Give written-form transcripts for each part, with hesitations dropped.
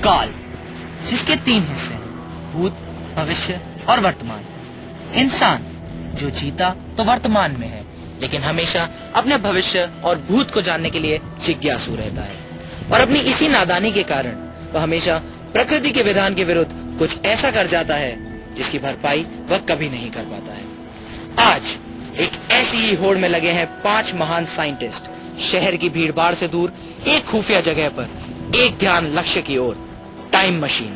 काल, जिसके 3 हिस्से हैं, भूत, भविष्य और वर्तमान। इंसान जो जीता तो वर्तमान में है, लेकिन हमेशा अपने भविष्य और भूत को जानने के लिए जिज्ञासु रहता है, और अपनी इसी नादानी के कारण वह हमेशा प्रकृति के विधान के विरुद्ध कुछ ऐसा कर जाता है जिसकी भरपाई वह कभी नहीं कर पाता है। आज एक ऐसी ही होड़ में लगे हैं 5 महान साइंटिस्ट, शहर की भीड़भाड़ से दूर एक खुफिया जगह पर, एक ध्यान लक्ष्य की ओर, time machine.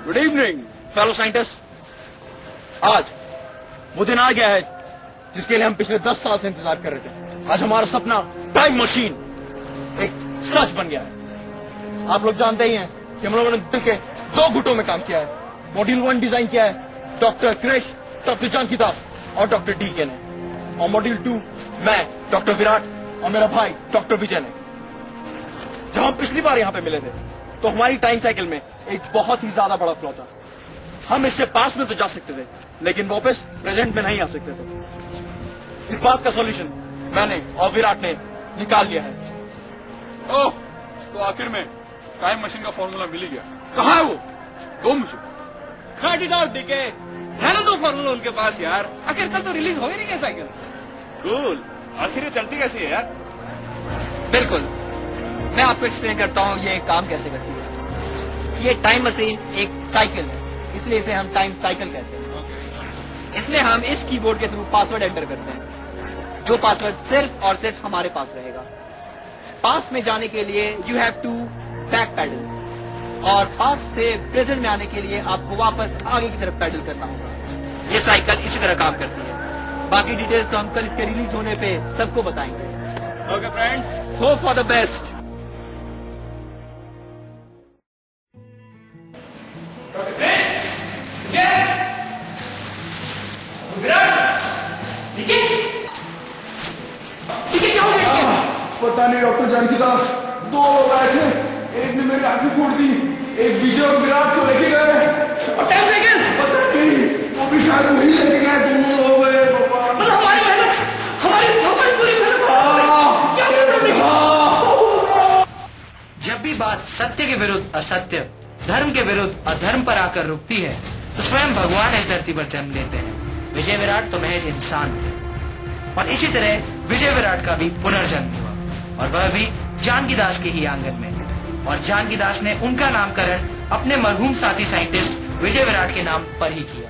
Good evening fellow scientist. आज वो दिन आ गया है जिसके लिए हम पिछले 10 साल से इंतजार कर रहे थे। आज हमारा सपना टाइम मशीन एक सच बन गया है। आप लोग जानते ही हैं कि हम लोगों ने दिल के 2 गुटों में काम किया है। मॉड्यूल 1 डिजाइन किया है डॉक्टर क्रिश, डॉक्टर जानकी दास और डॉक्टर डीके ने, और मॉड्यूल 2 मैं, डॉक्टर विराट और मेरा भाई डॉक्टर विजय ने। जब हम पिछली बार यहाँ पे मिले थे तो हमारी टाइम साइकिल में एक बहुत ही ज्यादा बड़ा फ्लॉ था। हम इससे पास्ट में तो जा सकते थे, लेकिन वापस प्रेजेंट में नहीं आ सकते थे। इस बात का सॉल्यूशन मैंने और विराट ने निकाल लिया है। ओह, तो आखिर में टाइम मशीन का फॉर्मूला मिल ही गया। कहाँ है वो? दो मुझे Cut it out, DK। रहने दो फॉर्मूला उनके पास यार। आखिर कल तो रिलीज हो ही नहीं गया साइकिल। कूल। आखिर ये चलती कैसी है यार? बिल्कुल, मैं आपको एक्सप्लेन करता हूँ ये काम कैसे करती है। ये टाइम मशीन एक साइकिल है, इसलिए इसे हम टाइम साइकिल कहते हैं। इसमें हम इस कीबोर्ड के थ्रू पासवर्ड एंटर करते हैं, जो पासवर्ड सिर्फ और सिर्फ हमारे पास रहेगा। पास्ट में जाने के लिए you have to back paddle, और पास्ट से प्रेजेंट में आने के लिए आपको वापस आगे की तरफ पैडल करना होगा। ये साइकिल इसी तरह काम करती है। बाकी डिटेल्स तो हम कल इसके रिलीज होने पे सबको बताएंगे। Okay friends, hope for the best. पता नहीं डॉक्टर जानकी दास, 2 लोग आए थे, एक ने मेरी आंखें फोड़ दी, एक विजय और विराट को लेके गए। और टाइम साइकिल पता नहीं, वो भी शायद वही लेके गए। दोनों लोग गए। मतलब हमारी मेहनत, हमारी पूरी मेहनत क्या जब भी बात सत्य के विरुद्ध असत्य, धर्म के विरुद्ध अधर्म पर आकर रुकती है, तो स्वयं भगवान इस धरती पर जन्म लेते हैं। विजय विराट तो महज इंसान थे, और इसी तरह विजय विराट का भी पुनर्जन्म हुआ, और वह भी जानकी दास के ही आंगन में। और जानकी दास ने उनका नामकरण अपने मरहूम साथी साइंटिस्ट विजय विराट के नाम पर ही किया।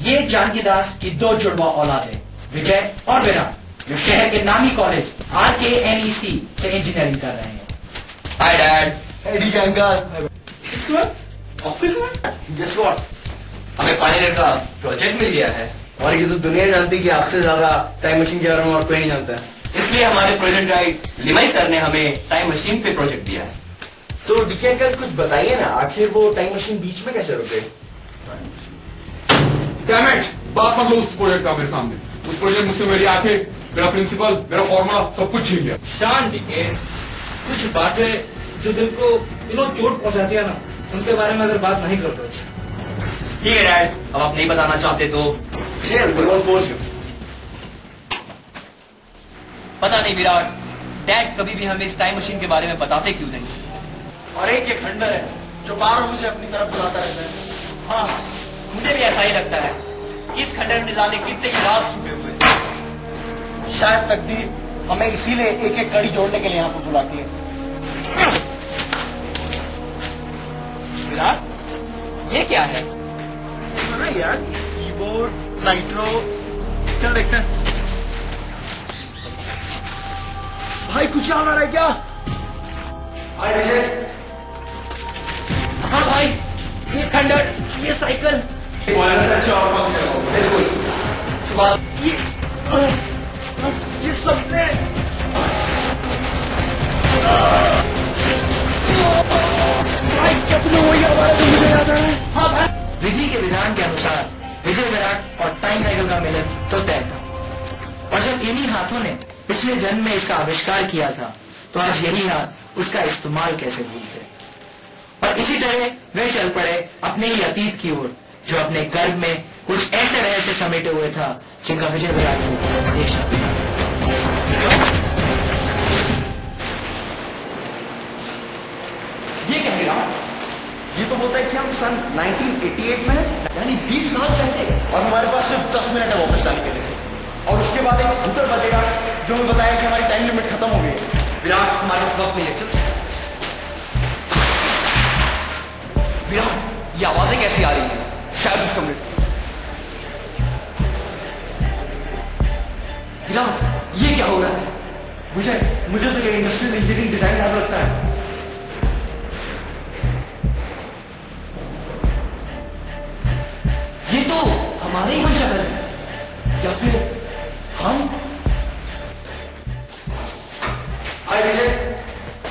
ये जानकी दास की 2 जुड़वा औलादे विजय और विराट, जो शहर के नामी कॉलेज RKNEC से इंजीनियरिंग कर रहे हैं। Hi dad. एडी गंगा। इस वक्त ऑफिस में गेस व्हाट? हमें फाइनल ईयर का प्रोजेक्ट मिल गया है, और ये तो दुनिया जानती कि आपसे ज्यादा टाइम मशीन के बारे में और कोई नहीं जानता है। इसलिए हमारे प्रोजेक्ट गाइड लिमाई सर ने हमें टाइम मशीन पे प्रोजेक्ट दिया है। तो डीके अंकल कुछ बताइए ना, आखिर वो टाइम मशीन बीच में कैसे रुके? डैम इट, बात मत लो उस प्रोजेक्ट का मेरे सामने। उस प्रोजेक्ट मुझसे मेरी आंखें, मेरा प्रिंसिपल, मेरा फॉर्मूला सब कुछ छीन लिया। शान डीके, कुछ बातें जो दिल को चोट पहुंचाती है ना, उनके बारे में अगर बात नहीं कर दो। ठीक है डैड, अब आप नहीं बताना चाहते तो फोर्स यू। पता नहीं विराट, डैड कभी भी हमें इस टाइम मशीन के बारे में बताते क्यों नहीं। और एक ये खंडर है जो बार मुझे अपनी तरफ बुलाता रहता है। हाँ, मुझे भी ऐसा ही लगता है कि इस खंडर में जाने कितने ही राज छुपे हुए हैं। शायद तकदीर हमें इसीलिए एक एक कड़ी जोड़ने के लिए यहाँ पर बुलाती है। विराट, ये क्या है? हाँ यार, कीबोर्ड, नाइट्रो, चल देखते हैं। भाई कुछ याद आ रहा है क्या? हाय विजय। हाँ भाई, ये खंडर, ये साइकिल, बिल्कुल। ये सपने, भाई सपने वही हमारे जो मुझे याद है। हाँ भाई, विधि के विधान के अनुसार विजय विराट और टाइम साइकिल का मिलन तो तय था, और जब इन्हीं हाथों ने पिछले जन्म में इसका आविष्कार किया था, तो आज यही हाथ उसका इस्तेमाल कैसे भूल गए। और इसी तरह वे चल पड़े अपने ही अतीत की ओर, जो अपने गर्भ में कुछ ऐसे रहस्य समेटे हुए था जिनका विजय विराट को देख सकता था। ये क्या है विराट? ये तो बोलता है कि हम सन 1988 में हैं, यानी 20 साल पहले। और हमारे पास सिर्फ 10 मिनट है वापस जाने के लिए। और उसके बाद एक भूतर बजेगा जो हमें बताया कि हमारी टाइम लिमिट खत्म हो गई है। विराट, हमारे पास वक्त नहीं है, चल। विराट, ये आवाजें कैसी आ रही हैं? शायद उस कमरे से। विराट, ये क्या हो रहा है? मुझे तो ये इंडस्ट्रियल इंजीनियरिंग डिजाइन लैब लगता है। ये तो हमारे ही मंशा है, या फिर हम? हाय विजय,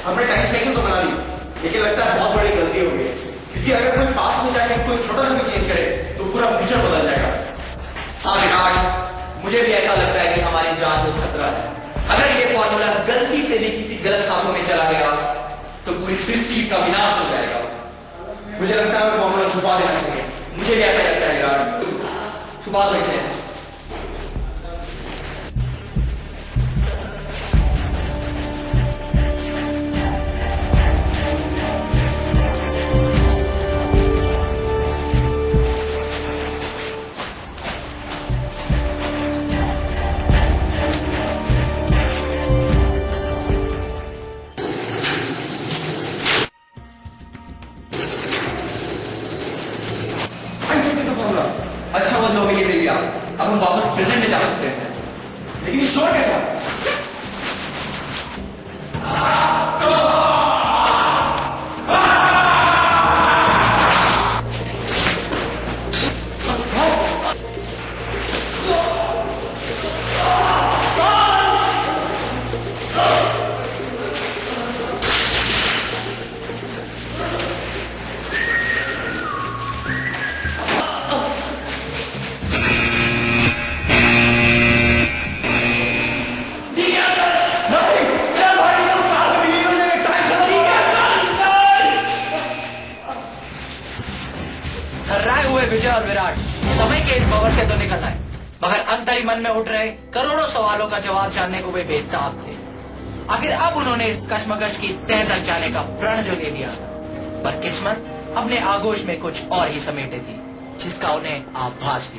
हमने टाइम साइकिल तो बना ली, लेकिन लगता है बहुत बड़ी गलती हो गई है। क्योंकि अगर कोई पास्ट में जाके कोई छोटा सा भी चेंज करे तो पूरा फ्यूचर बदल जाएगा। हाँ विराट, मुझे भी ऐसा लगता है कि हमारी जान को खतरा है। अगर ये फॉर्मूला गलती से भी किसी गलत हाथों में चला गया तो पूरी सृष्टि का विनाश हो जाएगा। मुझे लगता है फॉर्मूला छुपा देना चाहिए। मुझे भी ऐसा लगता है विराट, छुपा दो इसे। अच्छा बदलो में ये मिल गया, अब हम वापस प्रेजेंट में जा सकते हैं। लेकिन ये शोर कैसा? थर्राए हुए विजय और विराट समय के इस भंवर से तो निकल आए, मगर अंतरी मन में उठ रहे करोड़ों सवालों का जवाब जानने को वे बेताब थे। आखिर अब उन्होंने इस कश्मकश की तह तक जाने का प्रण जो ले लिया था, पर किस्मत अपने आगोश में कुछ और ही समेटे थी, जिसका उन्हें आभास भी